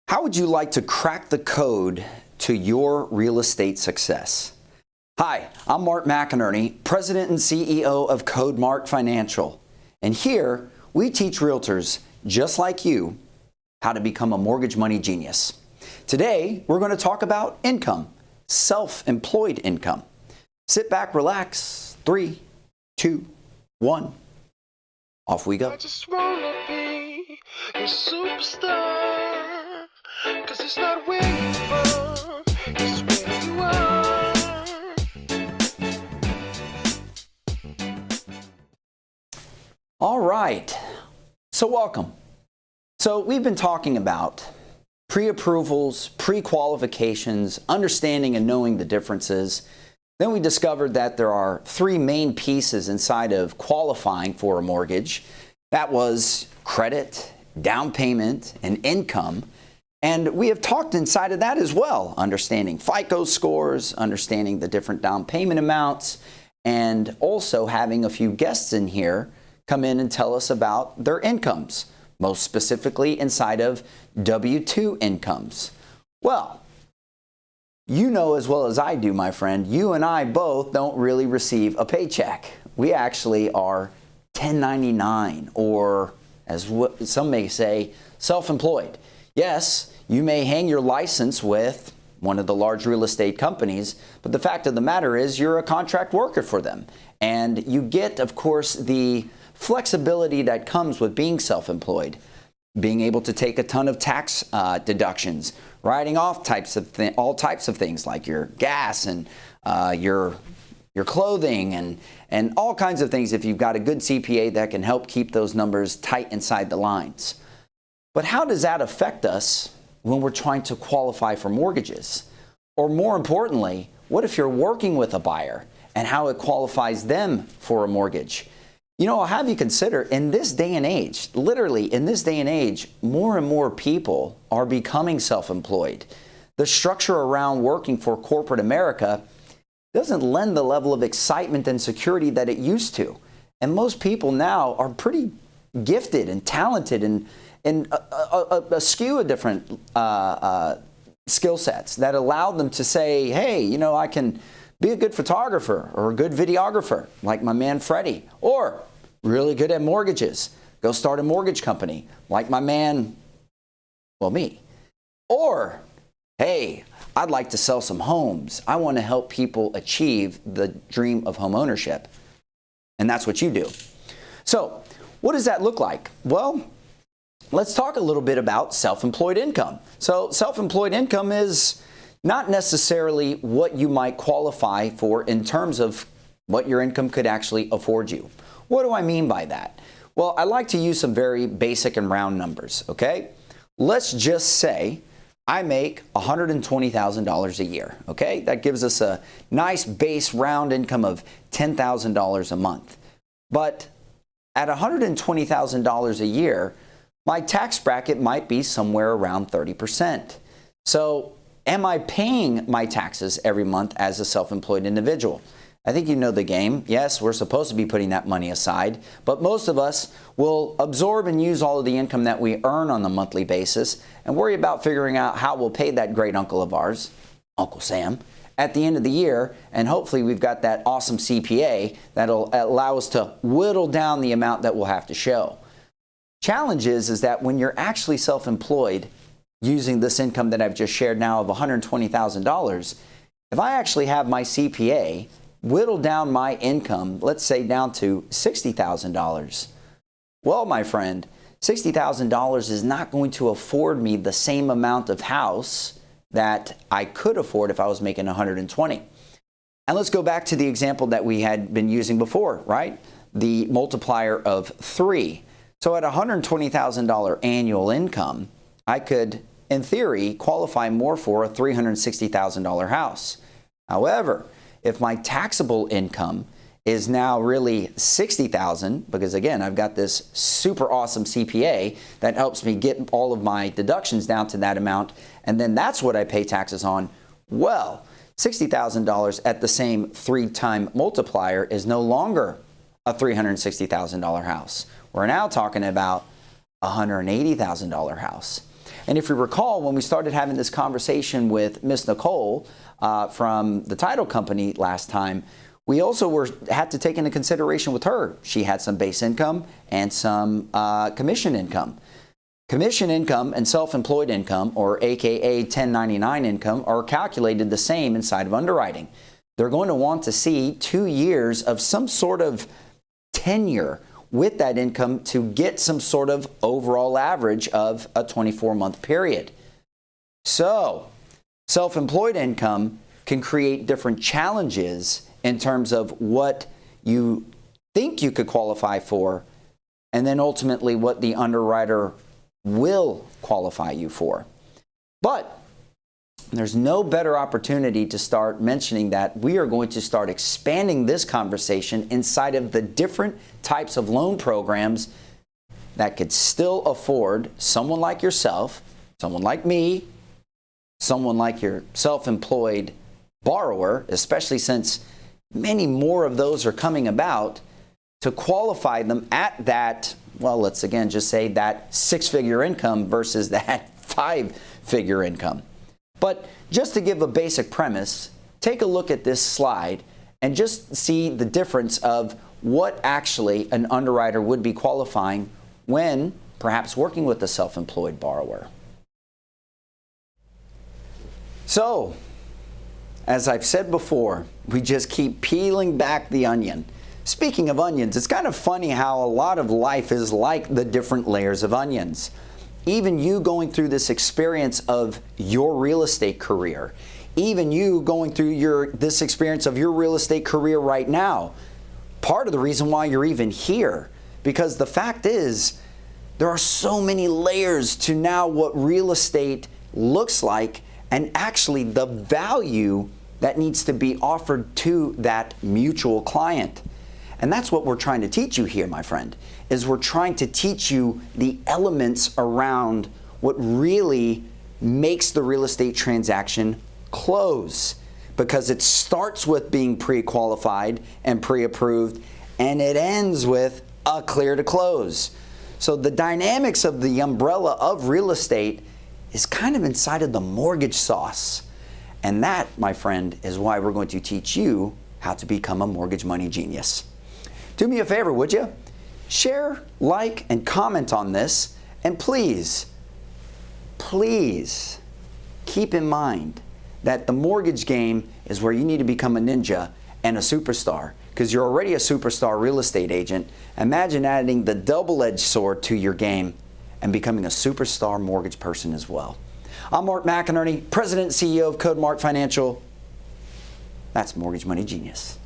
How would you like to crack the code to your real estate success? Hi, I'm Mark McInerney, President and CEO of CodeMark Financial. And here, we teach realtors just like you how to become a mortgage money genius. Today, we're going to talk about income, self-employed income. Sit back, relax. 3, 2, 1. Off we go. I just wanna be your superstar, 'cause it's not where you're from, it's where you are. All right, so welcome. So we've been talking about pre-approvals, pre-qualifications, understanding and knowing the differences. Then we discovered that there are 3 main pieces inside of qualifying for a mortgage. That was credit, down payment, and income. And we have talked inside of that as well, understanding FICO scores, understanding the different down payment amounts, and also having a few guests in here come in and tell us about their incomes, most specifically inside of W-2 incomes. Well, you know as well as I do, my friend, you and I both don't really receive a paycheck. We actually are 1099, or as some may say, self-employed. Yes, you may hang your license with one of the large real estate companies, but the fact of the matter is you're a contract worker for them. And you get, of course, the flexibility that comes with being self-employed, being able to take a ton of tax deductions, writing off all types of things like your gas and your clothing and all kinds of things if you've got a good CPA that can help keep those numbers tight inside the lines. But how does that affect us when we're trying to qualify for mortgages? Or more importantly, what if you're working with a buyer and how it qualifies them for a mortgage? You know, I'll have you consider, in this day and age, literally in this day and age, more and more people are becoming self-employed. The structure around working for corporate America doesn't lend the level of excitement and security that it used to. And most people now are pretty gifted and talented and a skew of different skill sets that allow them to say, hey, you know, I can be a good photographer or a good videographer like my man Freddie, or really good at mortgages, go start a mortgage company like my man, well, me. Or, hey, I'd like to sell some homes. I want to help people achieve the dream of home ownership. And that's what you do. So what does that look like? Well, let's talk a little bit about self-employed income. So self-employed income is not necessarily what you might qualify for in terms of what your income could actually afford you. What do I mean by that? Well, I like to use some very basic and round numbers, okay? Let's just say I make $120,000 a year, okay? That gives us a nice base round income of $10,000 a month. But at $120,000 a year, my tax bracket might be somewhere around 30%. So am I paying my taxes every month as a self-employed individual? I think you know the game. Yes, we're supposed to be putting that money aside, but most of us will absorb and use all of the income that we earn on a monthly basis and worry about figuring out how we'll pay that great uncle of ours, Uncle Sam, at the end of the year, and hopefully we've got that awesome CPA that'll allow us to whittle down the amount that we'll have to show. Challenge is that when you're actually self-employed, using this income that I've just shared now of $120,000, if I actually have my CPA whittle down my income, let's say down to $60,000, well, my friend, $60,000 is not going to afford me the same amount of house that I could afford if I was making $120,000. And let's go back to the example that we had been using before, right? The multiplier of 3. So at $120,000 annual income, I could, in theory, qualify more for a $360,000 house. However, if my taxable income is now really $60,000, because again, I've got this super awesome CPA that helps me get all of my deductions down to that amount, and then that's what I pay taxes on. Well, $60,000 at the same 3-time multiplier is no longer a $360,000 house. We're now talking about a $180,000 house. And if you recall, when we started having this conversation with Miss Nicole from the title company last time, we also had to take into consideration with her. She had some base income and some commission income. Commission income and self-employed income, or AKA 1099 income, are calculated the same inside of underwriting. They're going to want to see 2 years of some sort of tenure with that income to get some sort of overall average of a 24-month period. So, self-employed income can create different challenges in terms of what you think you could qualify for, and then ultimately what the underwriter will qualify you for. But there's no better opportunity to start mentioning that we are going to start expanding this conversation inside of the different types of loan programs that could still afford someone like yourself, someone like me, someone like your self-employed borrower, especially since many more of those are coming about, to qualify them at that, well, let's again just say that 6-figure income versus that 5-figure income. But just to give a basic premise, take a look at this slide and just see the difference of what actually an underwriter would be qualifying when perhaps working with a self-employed borrower. So, as I've said before, we just keep peeling back the onion. Speaking of onions, it's kind of funny how a lot of life is like the different layers of onions. Even you going through this experience of your real estate career, even you going through this experience of your real estate career right now, part of the reason why you're even here, because the fact is there are so many layers to now what real estate looks like and actually the value that needs to be offered to that mutual client. And that's what we're trying to teach you here, my friend, is we're trying to teach you the elements around what really makes the real estate transaction close. Because it starts with being pre-qualified and pre-approved, and it ends with a clear to close. So the dynamics of the umbrella of real estate is kind of inside of the mortgage sauce. And that, my friend, is why we're going to teach you how to become a mortgage money genius. Do me a favor, would you? Share, like, and comment on this. And please, please keep in mind that the mortgage game is where you need to become a ninja and a superstar, because you're already a superstar real estate agent. Imagine adding the double-edged sword to your game and becoming a superstar mortgage person as well. I'm Mark McInerney, President and CEO of CodeMark Financial. That's Mortgage Money Genius.